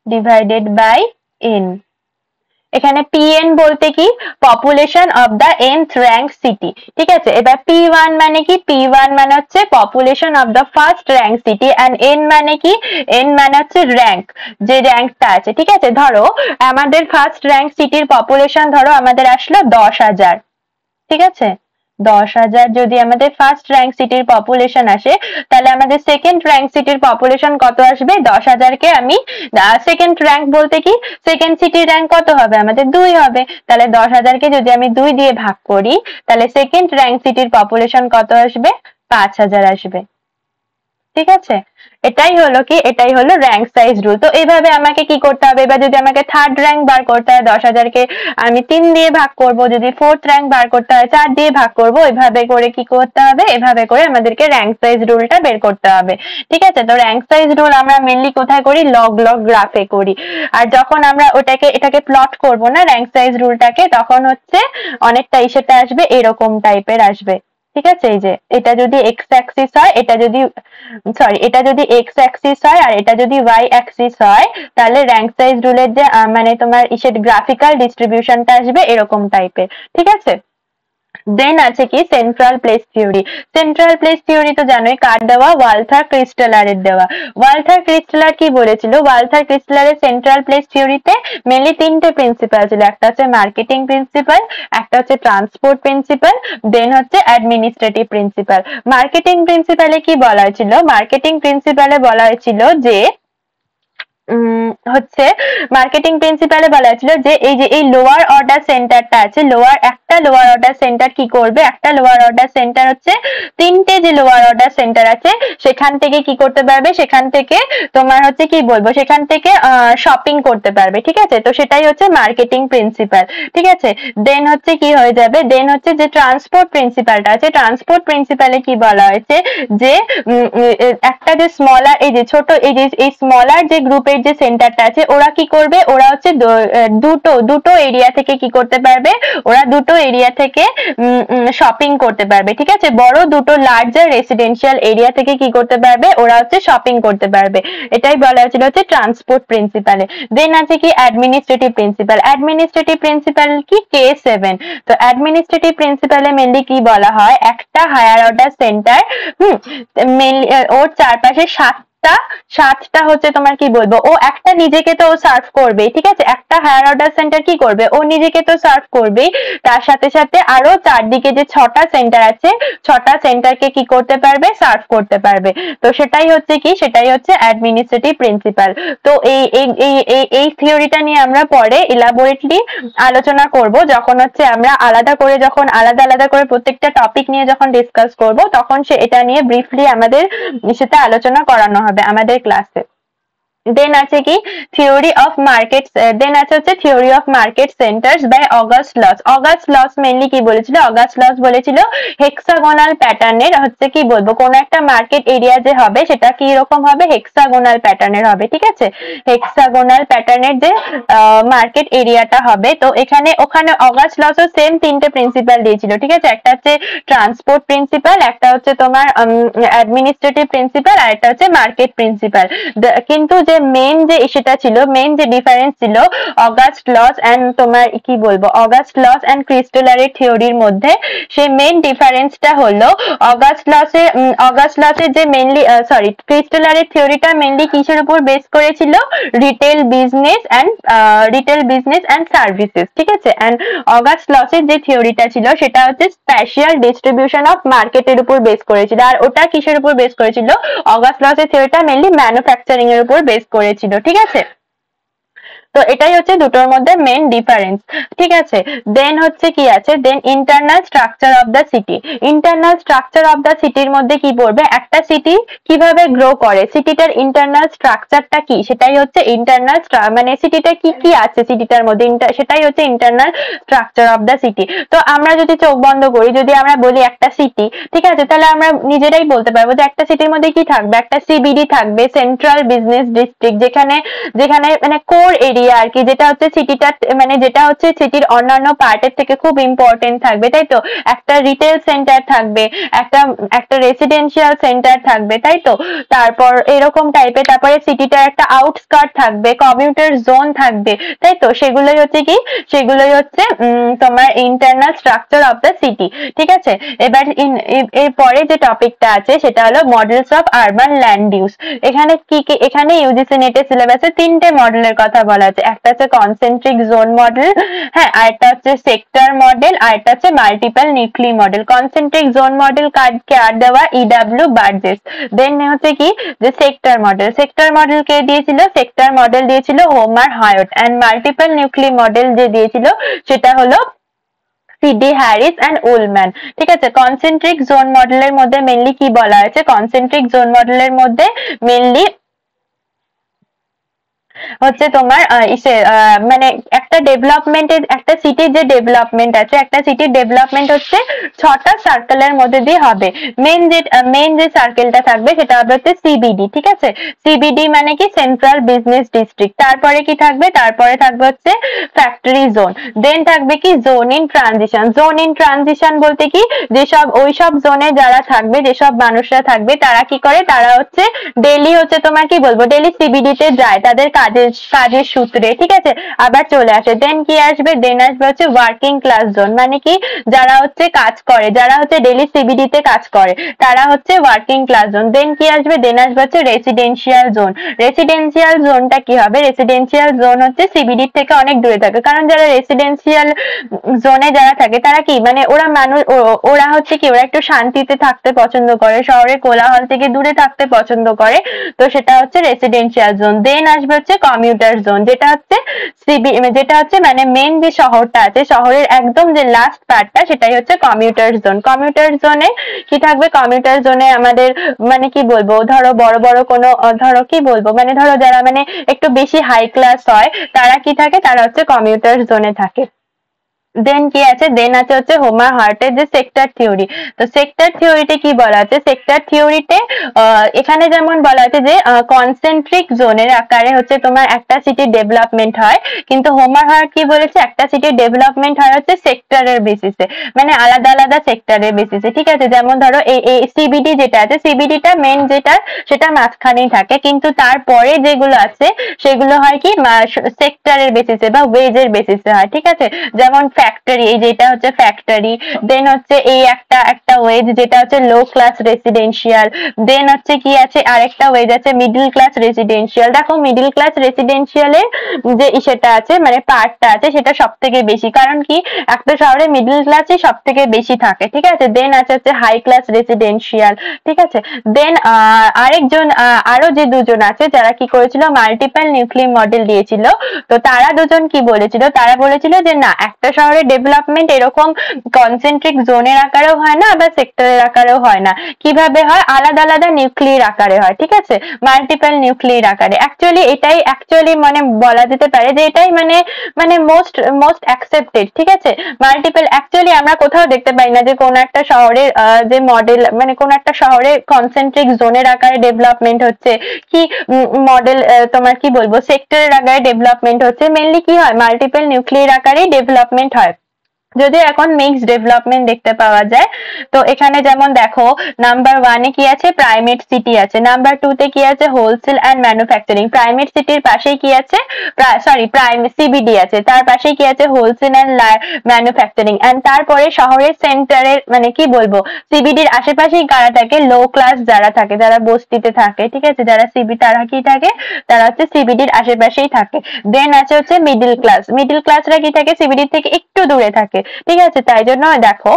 S1: divided by N। এখানে PN বলতে কি? Population of the nth rank city, ঠিক আছে। এবার P1 মানে কি? P1 মানে হচ্ছে population of the first rank city, and N মানে কি? N মানে হচ্ছে র্যাঙ্ক, যে র্যাঙ্কটা আছে, ঠিক আছে। ধরো আমাদের ফার্স্ট র্যাঙ্ক সিটির পপুলেশন ধরো আমাদের আসলো 10,000, ঠিক আছে। 10,000 যদি আমাদের ফার্স্ট র্যাঙ্ক সিটির পপুলেশন আসে, তাহলে আমাদের সেকেন্ড র্যাঙ্ক সিটির পপুলেশন কত আসবে? 10,000 কে আমি সেকেন্ড র্যাঙ্ক বলতে কি সেকেন্ড সিটির র্যাঙ্ক কত হবে? আমাদের 2 হবে। তাহলে 10,000 কে যদি আমি 2 দিয়ে ভাগ করি তাহলে সেকেন্ড র্যাঙ্ক সিটির পপুলেশন কত আসবে? 5,000 আসবে, ঠিক আছে, এটাই হলো র্যাঙ্ক সাইজ রুল। তো এইভাবে আমাকে কি করতে হবে, এবার যদি আমাকে থার্ড র্যাঙ্ক বার করতে হয় 10,000-কে আমি 3 দিয়ে ভাগ করব, যদি ফোর্থ র্যাঙ্ক বার করতে হয় 4 দিয়ে ভাগ করব, এভাবে করে কি করতে হবে, এভাবে করে আমাদেরকে র্যাঙ্ক সাইজ রুলটা বের করতে হবে। ঠিক আছে, তো র্যাঙ্ক সাইজ রুল আমরা মেনলি কোথায় করি, লগ লগ গ্রাফে করি। আর যখন আমরা এটাকে প্লট করব না র্যাঙ্ক সাইজ রুলটাকে, তখন হচ্ছে অনেকটা সেটা আসবে এরকম টাইপের আসবে। ঠিক আছে, এই যে এটা যদি এক্স অ্যাক্সিস হয়, এটা যদি এক্স অ্যাক্সিস হয় আর এটা যদি ওয়াই অ্যাক্সিস হয়, তাহলে র্যাঙ্ক সাইজ রুলের যে মানে তোমার গ্রাফিক্যাল ডিস্ট্রিবিউশনটা আসবে এরকম টাইপের। ঠিক আছে, দেন আছে কি central place theory. Central place theory তো জানোই কার দেওয়া, ওয়ালথার ক্রিস্টালারের দেওয়া। ওয়ালথার ক্রিস্টালার কি বলেছিল, ওয়ালথার ক্রিস্টালারের সেন্ট্রাল প্লেস থিওরিতে মেনলি 3টে প্রিন্সিপাল ছিল, একটা হচ্ছে মার্কেটিং প্রিন্সিপাল, একটা হচ্ছে ট্রান্সপোর্ট প্রিন্সিপাল, দেন হচ্ছে অ্যাডমিনিস্ট্রেটিভ প্রিন্সিপাল। মার্কেটিং প্রিন্সিপালে কি বলা হয়েছিল, মার্কেটিং প্রিন্সিপালে বলা হয়েছিল যে হচ্ছে মার্কেটিং প্রিন্সিপালে বলা হয়েছিল যে এই লোয়ার অর্ডার সেন্টারটা আছে, একটা লোয়ার অর্ডার সেন্টার কি করবে, একটা লোয়ার অর্ডার সেন্টার হচ্ছে 3টে যে লোয়ার অর্ডার সেন্টার আছে সেখান থেকে কি করতে পারবে, সেখান থেকে তোমার হচ্ছে কি বলবো, সেখান থেকে শপিং করতে পারবে। ঠিক আছে, তো সেটাই হচ্ছে মার্কেটিং প্রিন্সিপাল। ঠিক আছে, দেন হচ্ছে কি হয়ে যাবে, দেন হচ্ছে যে ট্রান্সপোর্ট প্রিন্সিপালটা আছে, ট্রান্সপোর্ট প্রিন্সিপালে কি বলা হয়েছে যে একটা যে স্মলার, এই যে ছোট এই স্মলার যে গ্রুপের যে সেন্টারটা আছে, ওরা কি করবে, ওরা হচ্ছে দুটো এরিয়া থেকে কি করতে পারবে, ওরা দুটো এরিয়া থেকে শপিং করতে পারবে। ঠিক আছে, বড় দুটো লার্জার রেসিডেন্সিয়াল এরিয়া থেকে কি করতে পারবে, ওরা হচ্ছে শপিং করতে পারবে। এটাই বলা হয়েছিল হচ্ছে ট্রান্সপোর্ট প্রিন্সিপালে। দেন আছে কি অ্যাডমিনিস্ট্রেটিভ প্রিন্সিপাল। অ্যাডমিনিস্ট্রেটিভ প্রিন্সিপাল কি, K7। তো অ্যাডমিনিস্ট্রেটিভ প্রিন্সিপালে মেনলি কি বলা হয়, একটা হায়ার অর্ডার সেন্টার মেনলি ওর চারপাশে সাতটা হচ্ছে তোমার কি বলবো, ও একটা নিজেকে তো সার্ভ করবে। ঠিক আছে, একটা হায়ার অর্ডার সেন্টার কি করবে, ও নিজেকে তো সার্ভ করবেই, তার সাথে সাথে আরো চারদিকে যে 6টা সেন্টার আছে, 6টা সেন্টারকে কি করতে পারবে, সার্ভ করতে পারবে। তো সেটাই হচ্ছে অ্যাডমিনিস্ট্রেটিভ প্রিন্সিপাল। তো এই থিওরিটা নিয়ে আমরা পরে এলাবোরেটলি আলোচনা করব, যখন হচ্ছে আমরা আলাদা আলাদা করে প্রত্যেকটা টপিক নিয়ে যখন ডিসকাস করব, তখন এটা নিয়ে ব্রিফলি আমাদের সেটা আলোচনা করানো হবে আমাদের ক্লাসে। দেন আছে কি থিওরি অফ মার্কেট, দেন আছে হচ্ছে theory of market centres by August Losch. August Losch mainly কি বলেছিল, অগাস্ট লস বলেছিল হেক্সাগোনাল প্যাটার্নের হচ্ছে কি বলবো, কোন একটা মার্কেট এরিয়া যে হবে সেটা কি রকম হবে, হেক্সাগোনাল প্যাটার্নের হবে। ঠিক আছে, হেক্সাগোনাল প্যাটার্নের যে মার্কেট এরিয়াটা হবে, তো ওখানে অগাস্ট লসও সেম 3টে প্রিন্সিপাল দিয়েছিল। ঠিক আছে, একটা হচ্ছে ট্রান্সপোর্ট প্রিন্সিপাল, একটা হচ্ছে তোমার অ্যাডমিনিস্ট্রেটিভ প্রিন্সিপাল, আর একটা হচ্ছে মার্কেট প্রিন্সিপাল। কিন্তু যে মেইন যে সেটা ছিল, মেইন যে ডিফারেন্স ছিল অগাস্ট লস এন্ড তোমার কি বলবো, অগাস্ট লস এন্ড ক্রিস্টালারের থিওরির মধ্যে, সেই মেইন ডিফারেন্সটা হলো অগাস্ট লসের যে মেইনলি ক্রিস্টালারের থিওরিটা মেইনলি কিসের উপর বেস করেছিল, রিটেল বিজনেস এন্ড সার্ভিসেস। ঠিক আছে, এন্ড অগাস্ট লসের যে থিওরিটা ছিল সেটা হচ্ছে স্প্যাশিয়াল ডিস্ট্রিবিউশন অফ মার্কেটের উপর বেস করেছিল। আর ওটা কিসের উপর বেস করেছিল, অগাস্ট লসের থিওরিটা মেইনলি ম্যানুফ্যাকচারিং এর উপর বেস করেছিল। ঠিক আছে, তো এটাই হচ্ছে দুটোর মধ্যে মেইন ডিফারেন্স। ঠিক আছে, দেন হচ্ছে কি আছে, then internal structure of the city. Internal structure of the সিটির মধ্যে কি পড়বে, একটা সিটি কিভাবে গ্রো করে, সিটিটার ইন্টারনাল স্ট্রাকচারটা কি, সেটাই হচ্ছে ইন্টারনাল মানে সিটিটা কি কি আছে সিটিটার মধ্যে, সেটাই হচ্ছে internal structure of the city. তো আমরা যদি চোখ বন্ধ করি, যদি আমরা বলি একটা সিটি, ঠিক আছে, তাহলে আমরা নিজেরাই বলতে পারবো যে একটা সিটির মধ্যে কি থাকবে, একটা সিবিডি থাকবে, সেন্ট্রাল বিজনেস ডিস্ট্রিক্ট, যেখানে মানে কোর এরিয়া আর কি, যেটা হচ্ছে সিটিটা মানে যেটা হচ্ছে সিটির অন্যান্য পার্টের থেকে খুব ইম্পর্টেন্ট থাকবে, তাই তো। একটা রিটেল সেন্টার থাকবে, একটা রেসিডেন্সিয়াল সেন্টার থাকবে, তাই তো। তারপর এরকম টাইপের, তারপরে সিটিটার একটা আউটস্কার্ট থাকবে, কমিউটার জোন থাকবে, তাই তো। সেগুলোই হচ্ছে তোমার internal structure of the city. ঠিক আছে, এবার এরপরে যে টপিকটা আছে সেটা হলো models of urban land use. এখানে ইউজিসি নেটের সিলেবাসে 3টে মডেলের কথা বলা আছে। একটা হচ্ছে কনসেন্ট্রিক জোন মডেল, হ্যাঁ, আরেকটা হচ্ছে সেক্টর মডেল, আরেকটা হচ্ছে multiple nuclear model. Concentric zone model কার দেওয়া, ইডব্লিউ বার্জেস। দেন হচ্ছে কি যে সেক্টর মডেল কে দিয়েছিল, সেক্টর মডেল দিয়েছিল Homer Hoyt. And multiple nuclear model যে দিয়েছিল সেটা হলো সিডি হ্যারিস অ্যান্ড উলম্যান। ঠিক আছে, কনসেন্ট্রিক জোন মডেলের মধ্যে মেনলি কি বলা হয়েছে, কনসেন্ট্রিক জোন মডেলের মধ্যে মেনলি হচ্ছে তোমার মানে একটা ডেভেলপমেন্টের, একটা সিটির যে ডেভেলপমেন্ট আছে, একটা সিটির ডেভেলপমেন্ট হচ্ছে 6টা সার্কেলের মধ্যে দিয়ে হবে। মেন যে সার্কেলটা থাকবে সেটা হবে হচ্ছে সিবিডি। ঠিক আছে, সিবিডি মানে কি সেন্ট্রাল বিজনেস ডিস্ট্রিক্ট। তারপরে কি থাকবে, তারপরে থাকবে হচ্ছে ফ্যাক্টরি জোন। দেন থাকবে কি zone in transition. Zone in transition বলতে কি, যেসব ওইসব জোনে যারা থাকবে, যেসব মানুষরা থাকবে, তারা কি করে, তারা হচ্ছে ডেইলি হচ্ছে তোমার কি বলবো, ডেইলি সিবিডি তে যায় তাদের কাজের সূত্রে। ঠিক আছে, আবার চলে আসে। দেন কি আসবে, দেন আসবে হচ্ছে ওয়ার্কিং ক্লাস জোন। মানে কি, যারা হচ্ছে কাজ করে, যারা হচ্ছে ডেইলি সিবিডি তে কাজ করে, তারা হচ্ছে ওয়ার্কিং ক্লাস জোন। দেন কি আসবে, দেন আসবে হচ্ছে রেসিডেন্সিয়াল জোন। রেসিডেন্সিয়াল জোনটা কি হবে, রেসিডেন্সিয়াল জোন হচ্ছে সিবিডি থেকে অনেক দূরে থাকে। কারণ যারা রেসিডেন্সিয়াল জোনে যারা থাকে তারা কি, মানে ওরা হচ্ছে কি, ওরা একটু শান্তিতে থাকতে পছন্দ করে, শহরের কোলাহল থেকে দূরে থাকতে পছন্দ করে। তো সেটা হচ্ছে রেসিডেন্সিয়াল জোন। দেন আসবে হচ্ছে কমিউটার জোন, যেটা হচ্ছে মানে মেন যে শহরটা আছে, শহরের একদম যে লাস্ট পার্টটা, সেটাই হচ্ছে কমিউটার জোন। কমিউটার জোনে কি থাকবে, কমিউটার জোনে আমাদের মানে কি বলবো, ধরো বড় বড় কোনো, ধরো কি বলবো, মানে ধরো যারা মানে একটু বেশি হাই ক্লাস হয়, তারা কি থাকে, তারা হচ্ছে কমিউটার জোনে থাকে। দেন কি আছে, দেন আছে হচ্ছে হোমার হার্টের যে সেক্টর থিওরি। তো সেক্টর থিওরিতে কি বলা আছে, সেক্টর থিওরিতে এখানে যেমন বলা আছে যে কনসেন্ট্রিক জোনের আকারে হচ্ছে তোমার একটা সিটির ডেভেলপমেন্ট হয়, কিন্তু হোমার হার্ট কি বলেছে, একটা সিটির ডেভেলপমেন্ট হয় হচ্ছে সেক্টরের বেসিসে, মানে আলাদা আলাদা সেক্টরের বেসিসে। ঠিক আছে, যেমন ধরো এই সিবিডি যেটা আছে, সিবিডিটা মেন যেটা, সেটা মাঝখানেই থাকে, কিন্তু তারপরে যেগুলো আছে সেগুলো হয় কি সেক্টরের বেসিসে বা ওয়েজের বেসিসে হয়। ঠিক আছে, যেমন ফ্যাক্টরি, এই যেটা হচ্ছে ফ্যাক্টরি। দেন হচ্ছে এই একটা ওয়েজ যেটা হচ্ছে লো ক্লাস রেসিডেন্সিয়াল। দেন হচ্ছে কি আছে, আরেকটা ওয়েজ আছে মিডল ক্লাস রেসিডেন্সিয়াল। দেখো মিডল ক্লাস রেসিডেন্সিয়ালের যে সেটা আছে, মানে পার্টটা আছে, সেটা সব থেকে বেশি, কারণ কি একটা শহরে মিডল ক্লাসই সব থেকে বেশি থাকে। ঠিক আছে, দেন আছে হচ্ছে হাই ক্লাস রেসিডেন্সিয়াল। ঠিক আছে, দেন আরেকজন আরো যে দুজন আছে যারা কি করেছিল, মাল্টিপল নিউক্লিয়ার মডেল দিয়েছিল। তো তারা দুজন কি বলেছিল, তারা বলেছিল যে না, একটা শহরের ডেভেলপমেন্ট এরকম কনসেন্ট্রিক জোনের আকারেও হয় না, আবার সেক্টরের আকারেও হয় না। কিভাবে হয়, আলাদা আলাদা নিউক্লিয়ার আকারে হয়। ঠিক আছে, মাল্টিপল নিউক্লিয়ার আকারে। অ্যাকচুয়ালি মানে বলা যেতে পারে যে এটাই মানে মোস্ট অ্যাকসেপ্টেড। ঠিক আছে, মাল্টিপল অ্যাকচুয়ালি আমরা কোথাও দেখতে পাই না যে কোন একটা শহরের যে মডেল, মানে কোন একটা শহরে কনসেন্ট্রিক জোনের আকারে ডেভেলপমেন্ট হচ্ছে, কি মডেল তোমার কি বলবো সেক্টরের আকারে ডেভেলপমেন্ট হচ্ছে। মেনলি কি হয়, মাল্টিপল নিউক্লিয়ার আকারেই ডেভেলপমেন্ট হয়, যদিও এখন মিক্সড ডেভেলপমেন্ট দেখতে পাওয়া যায়। তো এখানে যেমন দেখো, নাম্বার 1 এ কি আছে, প্রাইমেট সিটি আছে। নাম্বার 2 তে কি আছে, হোলসেল অ্যান্ড ম্যানুফ্যাকচারিং। প্রাইমেট সিটির পাশেই কি আছে, সিবিডি আছে, তার পাশেই কি আছে, হোলসেল অ্যান্ড ম্যানুফ্যাকচারিং। এন্ড তারপরে শহরের সেন্টারের মানে কি বলবো, সিবিডির আশেপাশেই কারা থাকে, লো ক্লাস যারা থাকে, যারা বস্তিতে থাকে। ঠিক আছে, যারা তারা কি থাকে, তারা হচ্ছে সিবিডির আশেপাশেই থাকে। দেন আছে হচ্ছে মিডল ক্লাস। মিডল ক্লাসরা কি থাকে, সিবিডি থেকে একটু দূরে থাকে। ঠিক আছে, তাই জন্য দেখো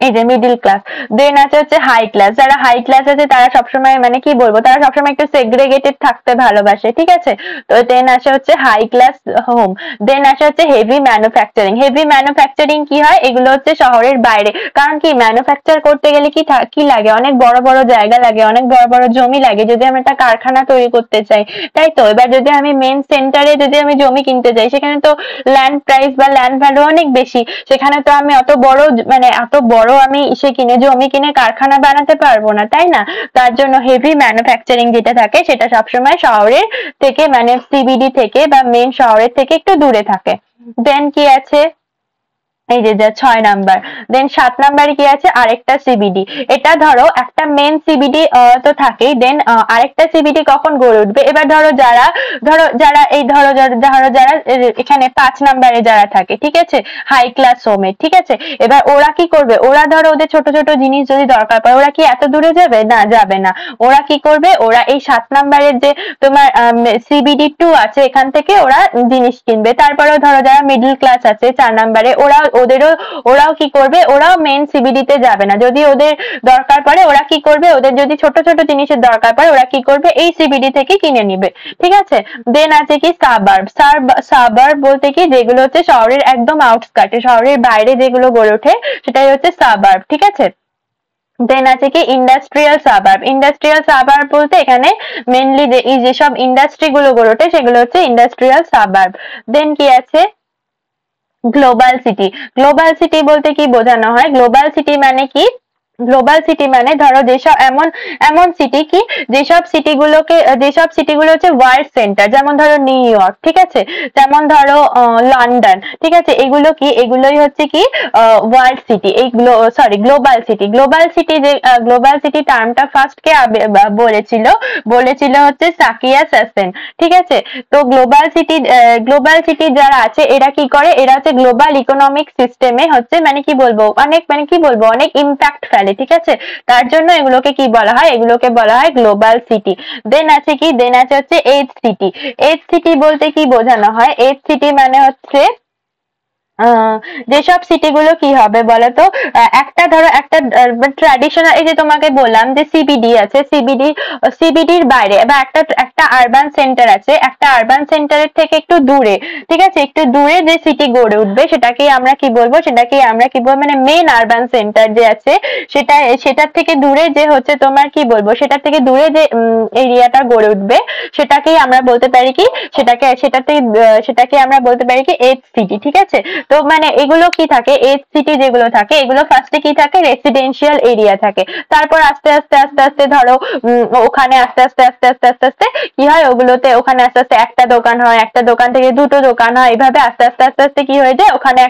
S1: এই যে মিডল ক্লাস। দেন আছে হচ্ছে হাই ক্লাস। যারা হাই ক্লাস আছে তারা সবসময় মানে কি বলবো, তারা সবসময় একটু সেগ্রেগেটেড থাকতে ভালোবাসে। ঠিক আছে, তো দেন আসে হচ্ছে হাই ক্লাস হোম। দেন আসে হচ্ছে হেভি ম্যানুফ্যাকচারিং। হেভি ম্যানুফ্যাকচারিং কি হয়, এগুলো হচ্ছে শহরের বাইরে। কারণ কি, ম্যানুফ্যাকচার করতে গেলে কি লাগে, অনেক বড় বড় জায়গা লাগে, অনেক বড় বড় জমি লাগে, যদি আমি একটা কারখানা তৈরি করতে চাই। তাই তো, এবার যদি আমি মেন সেন্টারে যদি আমি জমি কিনতে যাই, সেখানে তো ল্যান্ড প্রাইস বা ল্যান্ড ভ্যালু অনেক বেশি। সেখানে তো আমি অত বড় আমি জমি কিনে কারখানা বানাতে পারবো না, তাই না? তার জন্য হেভি ম্যানুফ্যাকচারিং যেটা থাকে, সেটা সবসময় শহরের থেকে, মানে সিবিডি থেকে বা মেন শহরের থেকে একটু দূরে থাকে। দেন কি আছে, এই যে 6 নাম্বার। দেন 7 নাম্বারে কি আছে, আরেকটা সিবিডি। এটা ধরো একটা মেন সিবিডি তো থাকেই, দেন আরেকটা সিবিডি কখন গড়ে উঠবে। এবার যারা এখানে 5 নাম্বারে যারা থাকে, ঠিক আছে, হাই ক্লাস হোমে। ঠিক আছে, এবার ওরা কি করবে, ওরা ধরো ওদের ছোট ছোট জিনিস যদি দরকার পড়ে, ওরা কি এত দূরে যাবে, না যাবে না। ওরা কি করবে, ওরা এই 7 নাম্বারের যে তোমার সিবিডি 2 আছে, এখান থেকে ওরা জিনিস কিনবে। তারপরেও ধরো যারা মিডল ক্লাস আছে 4 নাম্বারে, ওরাও কি করবে, ওরাও মেন সিবিডি তে যাবে না। যদি ওদের দরকার পড়ে ওরা কি করবে, ওদের যদি ছোট ছোট জিনিসের দরকার পড়ে ওরা কি করবে, এই সিবিডি থেকে কিনে নিবে, ঠিক আছে। দেন আছে কি সাবার্ব। সাবার্ব বলতে কি যেগুলো হচ্ছে শহরের একদম আউটস্কার্টে, শহরের বাইরে যেগুলো গড়ে ওঠে সেটাই হচ্ছে সাবার্ব, ঠিক আছে। দেন আছে কি ইন্ডাস্ট্রিয়াল সাবার্ব। ইন্ডাস্ট্রিয়াল সাবার্ব বলতে এখানে মেনলি যেসব ইন্ডাস্ট্রি গুলো গড়ে ওঠে সেগুলো হচ্ছে ইন্ডাস্ট্রিয়াল সাবার্ব। দেন কি আছে গ্লোবাল সিটি। গ্লোবাল সিটি বলতে কি বোঝানো হয়, গ্লোবাল সিটি মানে কি, গ্লোবাল সিটি মানে ধরো যেসব এমন এমন সিটি কি যেসব সিটিগুলো হচ্ছে ওয়ার্ল্ড সেন্টার, যেমন ধরো নিউ ইয়র্ক, ঠিক আছে, যেমন ধরো লন্ডন, ঠিক আছে, এগুলো কি, এগুলোই হচ্ছে কি ওয়ার্ল্ড সিটি, এই গ্লোবাল সিটি। গ্লোবাল সিটি টার্মটা ফার্স্ট কে বলেছিল হচ্ছে সাকিয়া সাসেন, ঠিক আছে। তো গ্লোবাল সিটি যারা আছে এরা কি করে, এরা হচ্ছে গ্লোবাল ইকোনমিক সিস্টেমে হচ্ছে মানে কি বলবো অনেক ইম্প্যাক্ট ফেলে, ঠিক আছে। তার জন্য এগুলোকে কি বলা হয়, এগুলোকে বলা হয় গ্লোবাল সিটি। দেন আছে হচ্ছে এজ সিটি। এজ সিটি বলতে কি বোঝানো হয়, এজ সিটি মানে হচ্ছে যেসব সিটি গুলো কি হবে বলতো, একটা ধরো একটা ট্র্যাডিশনাল, এই যে তোমাকে বললাম যে সিবিডি আছে, সিবিডির বাইরে বা একটা আরবান সেন্টার আছে, একটা আরবান সেন্টারের থেকে একটু দূরে, ঠিক আছে, একটু দূরে যে সিটি গড়ে উঠবে সেটাকেই আমরা কি বলবো, মানে মেন আরবান সেন্টার যে আছে সেটার থেকে দূরে যে হচ্ছে তোমার কি বলবো, সেটার থেকে দূরে যে এরিয়াটা গড়ে উঠবে সেটাকেই আমরা বলতে পারি কি, সেটাকে আমরা বলতে পারি কি এজ সিটি, ঠিক আছে। তো মানে এগুলো কি থাকে, এজ সিটি যেগুলো থাকে এগুলো ফার্স্টে কি থাকে, রেসিডেন্সিয়াল এরিয়া থাকে। তারপর আস্তে আস্তে ধরো ওখানে আস্তে আস্তে কি হয়, ওখানে আস্তে আস্তে একটা দোকান হয়, একটা দোকান থেকে দুটো দোকান হয়, এইভাবে আস্তে আস্তে কি হয়ে যায়, ওখানে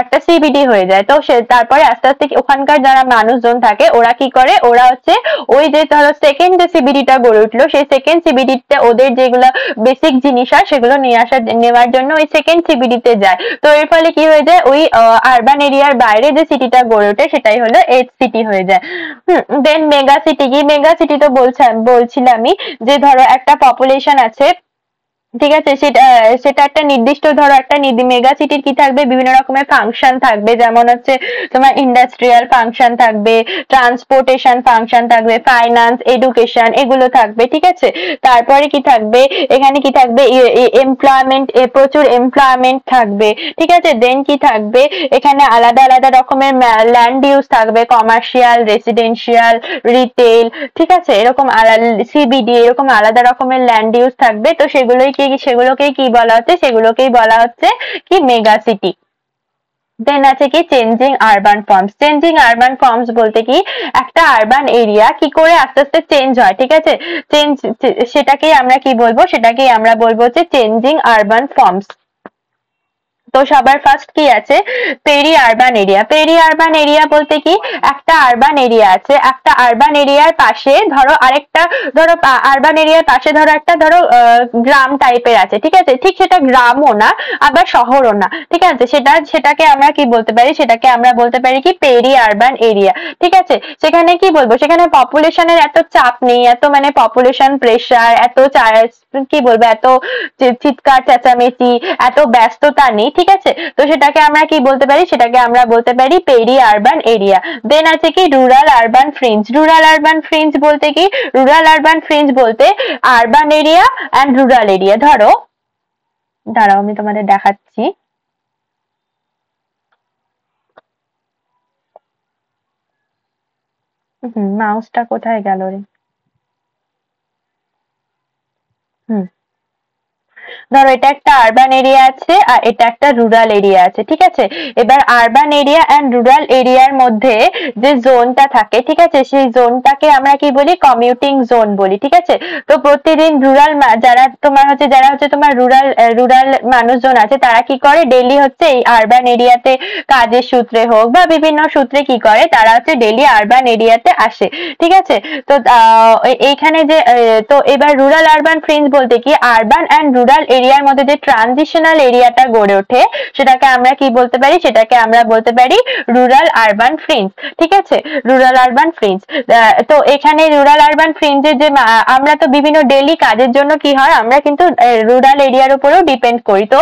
S1: একটা সিবিডি হয়ে যায়। তো তারপরে আস্তে আস্তে ওখানকার যারা মানুষজন থাকে ওরা কি করে, ওরা হচ্ছে ওই যে ধরো সেকেন্ড যে সিবিডিটা গড়ে উঠলো সেই সেকেন্ড সিবিডিতে ওদের যেগুলো বেসিক জিনিস হয় সেগুলো নেওয়ার জন্য ওই সেকেন্ড সিবিডিতে যায়। তো এর ফলে কি হয়ে যায়, ওই আরবান এরিয়ার বাইরে যে সিটিটা গড়ে ওঠে সেটাই হলো এজ সিটি হয়ে যায়। দেন মেগা সিটি কি, মেগা সিটি তো বলছিলামই যে ধরো একটা পপুলেশন আছে, ঠিক আছে, সেটা একটা নির্দিষ্ট ধরো একটা মেগা সিটির কি থাকবে, বিভিন্ন রকমের ফাংশন থাকবে, যেমন হচ্ছে তোমার ইন্ডাস্ট্রিয়াল ফাংশন থাকবে, ট্রান্সপোর্টেশন ফাংশন থাকবে, ফাইন্যান্স, এডুকেশন এগুলো থাকবে, ঠিক আছে। তারপরে কি থাকবে, এখানে কি থাকবে, এমপ্লয়মেন্ট, প্রচুর এমপ্লয়মেন্ট থাকবে, ঠিক আছে। দেন কি থাকবে, এখানে আলাদা আলাদা রকমের ল্যান্ড ইউজ থাকবে, কমার্শিয়াল, রেসিডেন্সিয়াল, রিটেল, ঠিক আছে, এরকম সিবিডি এরকম আলাদা রকমের ল্যান্ড ইউজ থাকবে। তো সেগুলোকেই কি বলা হচ্ছে, সেগুলোকেই বলা হচ্ছে কি মেগা সিটি। দেন আছে কি changing urban forms. Changing urban forms বলতে কি একটা আরবান এরিয়া কি করে আস্তে আস্তে চেঞ্জ হয়, ঠিক আছে, সেটাকেই আমরা বলবো হচ্ছে চেঞ্জিং আরবান ফর্মস। তো সবার ফার্স্ট কি আছে, peri urban area. Peri urban area বলতে কি একটা আরবান এরিয়া আছে, একটা আরবান এরিয়ার পাশে ধরো আরবান এরিয়ার পাশে ধরো একটা গ্রাম টাইপের আছে, ঠিক আছে, ঠিক সেটা গ্রামও না আবার শহরও না, ঠিক আছে, সেটাকে আমরা কি বলতে পারি, সেটাকে আমরা বলতে পারি কি পেরি আরবান এরিয়া, ঠিক আছে। সেখানে কি বলবো, সেখানে পপুলেশনের এত চাপ নেই, এত মানে পপুলেশন প্রেসার, এত কি বলবো, এত চিৎকার চেঁচামেচি, এত ব্যস্ততা নেই, ঠিক আছে। তো সেটাকে আমরা কি বলতে পারি, সেটাকে আমরা বলতে পারি পেরি আরবান এরিয়া। দেন আছে কি rural urban fringe. Rural urban fringe বলতে কি, রুরাল আরবান ফ্রিঞ্জ বলতে urban area and rural area. দাঁড়াও আমি তোমাদের দেখাচ্ছি। মাউসটা কোথায় গেল রে। ধরো এটা একটা আরবান এরিয়া আছে আর এটা একটা রুরাল এরিয়া আছে, ঠিক আছে। এবার আরবান এরিয়া এন্ড রুরাল এরিয়ার মধ্যে যে জোনটা থাকে, ঠিক আছে, সেই জোনটাকে আমরা কি বলি, কমিউটিং জোন বলি, ঠিক আছে। তো প্রতিদিন যারা হচ্ছে তোমার রুরাল মানুষজন আছে তারা কি করে, ডেইলি হচ্ছে এই আরবান এরিয়াতে কাজের সূত্রে হোক বা বিভিন্ন সূত্রে কি করে, তারা হচ্ছে ডেইলি আরবান এরিয়াতে আসে, ঠিক আছে। তো এইখানে যে তো এবার রুরাল আরবান ফ্রিঞ্জ বলতে কি আরবান এন্ড রুরাল রুরাল এরিয়ার মধ্যে যে ট্রানজিশনাল এরিয়াটা গড়ে ওঠে সেটাকে আমরা কি বলতে পারি, সেটাকে আমরা বলতে পারি রুরাল আরবান ফ্রিঞ্জ। ঠিক আছে, রুরাল আরবান ফ্রিঞ্জ। তো এখানে রুরাল আরবান ফ্রিঞ্জের যে আমরা তো বিভিন্ন ডেইলি কাজের জন্য কি হয়, আমরা কিন্তু রুরাল এরিয়ার উপরেও ডিপেন্ড করি। তো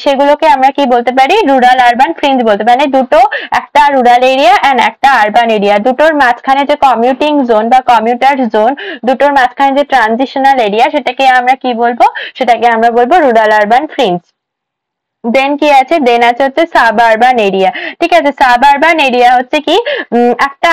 S1: সেগুলোকে আমরা কি বলতে পারি, রুরাল আরবান ফ্রিঞ্জ বলতে পারি। মানে দুটো, একটা রুরাল এরিয়া এন্ড একটা আরবান এরিয়া, দুটোর মাঝখানে যে কমিউটিং জোন বা কমিউটার জোন, দুটোর মাঝখানে যে ট্রানজিশনাল এরিয়া, সেটাকে আমরা কি বলবো, সেটাকে আমরা বলবো রুরাল আরবান ফ্রিঞ্জ। দেন কি আছে, দেন আছে হচ্ছে সাব আরবান এরিয়া। ঠিক আছে, সাব আরবান এরিয়া হচ্ছে কি একটা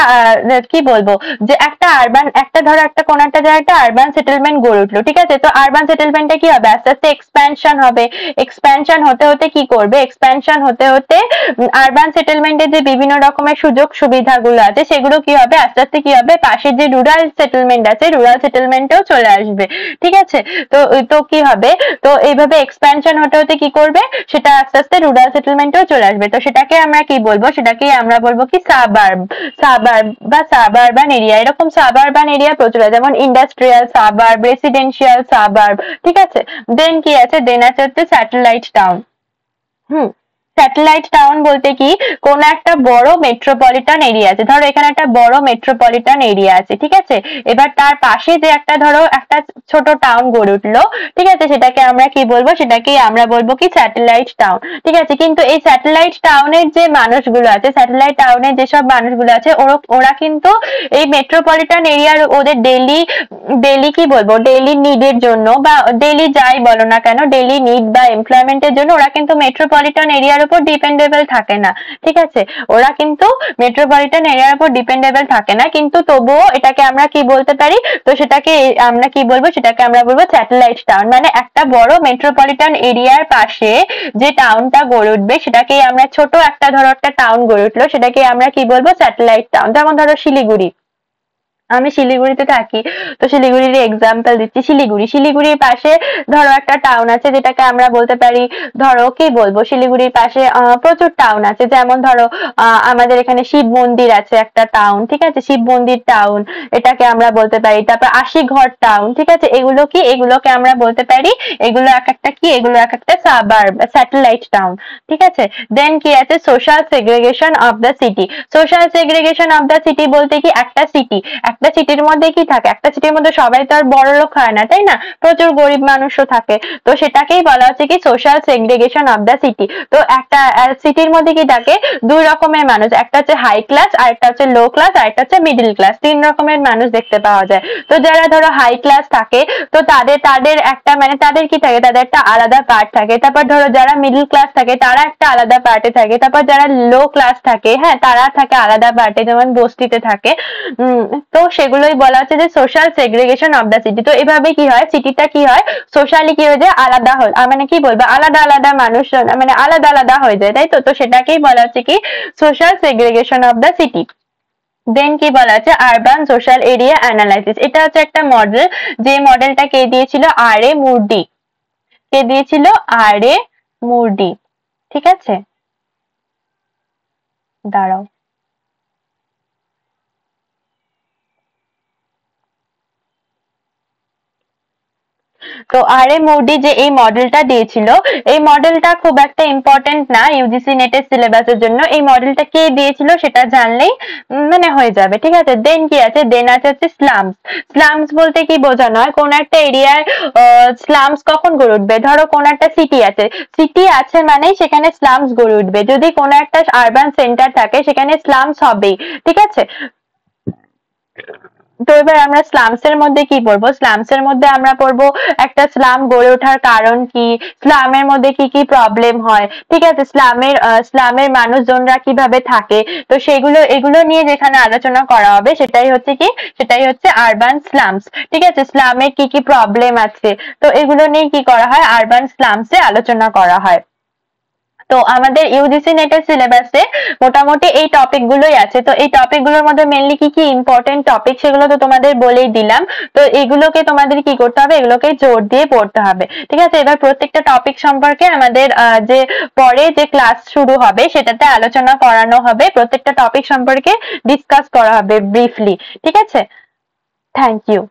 S1: কি বলবো, যে একটা আরবান, একটা ধরো একটা কোন একটা জায়গায় একটা আরবান সেটেলমেন্ট গড়ে উঠলো। ঠিক আছে, তো আরবান সেটেলমেন্টে কি হবে, আস্তে আস্তে এক্সপ্যানশন হবে। এক্সপ্যানশন হতে হতে কি করবে, এক্সপ্যানশন হতে হতে আরবান সেটেলমেন্টে যে বিভিন্ন রকমের সুযোগ সুবিধাগুলো আছে সেগুলো কি হবে, আস্তে আস্তে কি হবে, পাশের যে রুরাল সেটেলমেন্ট আছে রুরাল সেটেলমেন্টেও চলে আসবে। ঠিক আছে, তো তো কি হবে, তো এইভাবে এক্সপ্যানশন হতে হতে কি করবে, সেটা আস্তে আস্তে রুরাল সেটেলমেন্টেও চলে আসবে। তো সেটাকে আমরা কি বলবো, সেটাকে আমরা বলবো কি সাবার্ব, সাবার্ব বা সাবারবান এরিয়া। এরকম সাবারবান এরিয়া প্রচুর আছে, যেমন ইন্ডাস্ট্রিয়াল সাবার্ব, রেসিডেন্সিয়াল সাবার্ব। ঠিক আছে, দেন কি আছে, দেন আছে হচ্ছে স্যাটেলাইট টাউন। স্যাটেলাইট টাউন বলতে কি, কোন একটা বড় মেট্রোপলিটন এরিয়া আছে, ধরো এখানে একটা বড় মেট্রোপলিটন এরিয়া আছে। ঠিক আছে, এবার তার পাশে যে একটা ধরো একটা ছোট টাউন গড়ে উঠলো। ঠিক আছে, সেটাকে আমরা কি বলবো, সেটাকে আমরা বলবো কি স্যাটেলাইট টাউন। ঠিক আছে, কিন্তু এই স্যাটেলাইট টাউনের যে মানুষগুলো আছে, স্যাটেলাইট টাউনের যেসব মানুষগুলো আছে, ওরা কিন্তু এই মেট্রোপলিটন এরিয়ার ওদের ডেইলি কি বলবো, ডেইলি নিডের জন্য বা ডেইলি যাই বলো না কেন, ডেইলি নিড বা এমপ্লয়মেন্টের জন্য ওরা কিন্তু মেট্রোপলিটন এরিয়ার উপর ডিপেন্ডেবল থাকে না। ঠিক আছে, ওরা কিন্তু মেট্রোপলিটন এরিয়ার উপর ডিপেন্ডেবল থাকে না, কিন্তু তবুও এটাকে আমরা কি বলতে পারি, তো সেটাকে আমরা কি বলবো, সেটাকে আমরা বলবো স্যাটেলাইট টাউন। মানে একটা বড় মেট্রোপলিটন এরিয়ার পাশে যে টাউনটা গড়ে উঠবে, সেটাকে আমরা ছোট একটা ধরো একটা টাউন গড়ে উঠলো, সেটাকে আমরা কি বলবো, স্যাটেলাইট টাউন। যেমন ধরো শিলিগুড়ি, আমি শিলিগুড়িতে থাকি, তো শিলিগুড়ির এক্সাম্পল দিচ্ছি। শিলিগুড়ির পাশে ধরো একটা টাউন আছে, যেটাকে আমরা বলতে পারি, ধরো কি বলবো, শিলিগুড়ির পাশে প্রচুর টাউন আছে। যেমন ধরো আমাদের এখানে শিব মন্দির আছে একটা টাউন। ঠিক আছে, শিব মন্দির টাউন, এটাকে আমরা বলতে পারি। তারপর আশিঘর টাউন। ঠিক আছে, এগুলো কি, এগুলোকে আমরা বলতে পারি, এগুলো এক একটা কি, এগুলো এক একটা সাবার্ব, স্যাটেলাইট টাউন। ঠিক আছে, দেন কি আছে, social segregation of the city. Social segregation of the city বলতে কি, একটা সিটির মধ্যে কি থাকে, একটা সিটির মধ্যে সবাই তো আর বড় লোক হয় না, তাই না, প্রচুর গরিব মানুষও থাকে। তো সেটাকেই বলা হচ্ছে কি social segregation of the city. তো একটা সিটির মধ্যে কি থাকে, দুই রকমের মানুষ, একটা হচ্ছে হাই ক্লাস, আর একটা হচ্ছে লো ক্লাস, আর একটা হচ্ছে মিডল ক্লাস। তিন রকমের মানুষ দেখতে পাওয়া যায়। তো যারা ধরো হাই ক্লাস থাকে, তো তাদের একটা মানে তাদের কি থাকে, তাদের একটা আলাদা পার্ট থাকে। তারপর ধরো যারা মিডল ক্লাস থাকে তারা একটা আলাদা পার্টে থাকে। তারপর যারা লো ক্লাস থাকে, হ্যাঁ, তারা থাকে আলাদা পার্টে, যেমন বস্তিতে থাকে। তো সেগুলোই বলা হচ্ছে যে social segregation of the city. তো এভাবে কি হয়, সিটিটা কি হয়, সোশ্যালি কি হয়ে যায়, আলাদা হয়, মানে কি বলবো, আলাদা আলাদা মানুষ, মানে আলাদা আলাদা হয়ে যায়, তাই তো। তো সেটাকেই বলা হচ্ছে কি social segregation of the city. Then কি বলা আছে, আরবান সোশ্যাল এরিয়া অ্যানালাইসিস। এটা হচ্ছে একটা মডেল, যে মডেলটা কে দিয়েছিল, আর এ মুরডি। কে দিয়েছিল, আর এ মুরডি। ঠিক আছে, দাঁড়াও। তো আর এ মুরডি যে এই মডেলটা দিয়েছিল, এই মডেলটা খুব একটা ইম্পর্টেন্ট না ইউজিসি নেটের সিলেবাসের জন্য। এই মডেলটা কে দিয়েছিল সেটা জানলেই মানে হয়ে যাবে। ঠিক আছে, দেন কি আছে, দেন আছে হচ্ছে স্লামস। স্লামস বলতে কি বোঝানো হয়, কোন একটা এরিয়ার স্লামস কখন গড়ে উঠবে, ধরো কোন একটা সিটি আছে মানেই সেখানে স্লামস গড়ে উঠবে। যদি কোন একটা আরবান সেন্টার থাকে সেখানে স্লামস হবেই। ঠিক আছে, তো এবার আমরা স্লামস এর মধ্যে কি পড়বো, স্লামস এর মধ্যে আমরা পড়বো একটা স্লাম গড়ে ওঠার কারণ কি, স্লামের মধ্যে কি কি প্রবলেম হয়। ঠিক আছে, স্লামের মানুষজনরা কিভাবে থাকে, তো এগুলো নিয়ে যেখানে আলোচনা করা হবে সেটাই হচ্ছে আরবান স্লামস। ঠিক আছে, স্লামের কি কি প্রবলেম আছে, তো এগুলো নিয়ে কি করা হয়, আরবান স্লামসে আলোচনা করা হয়। তো আমাদের ইউজিসি নেটের সিলেবাসে মোটামুটি এই টপিক গুলোই আছে। তো এই টপিক গুলোর মধ্যে মেনলি কি কি ইম্পর্টেন্ট টপিক সেগুলো তো তোমাদের বলেই দিলাম। তো এগুলোকে তোমাদের কি করতে হবে, এগুলোকে জোর দিয়ে পড়তে হবে। ঠিক আছে, এবার প্রত্যেকটা টপিক সম্পর্কে আমাদের যে পরে যে ক্লাস শুরু হবে সেটাতে আলোচনা করানো হবে, প্রত্যেকটা টপিক সম্পর্কে ডিসকাস করা হবে ব্রিফলি। ঠিক আছে, থ্যাংক ইউ।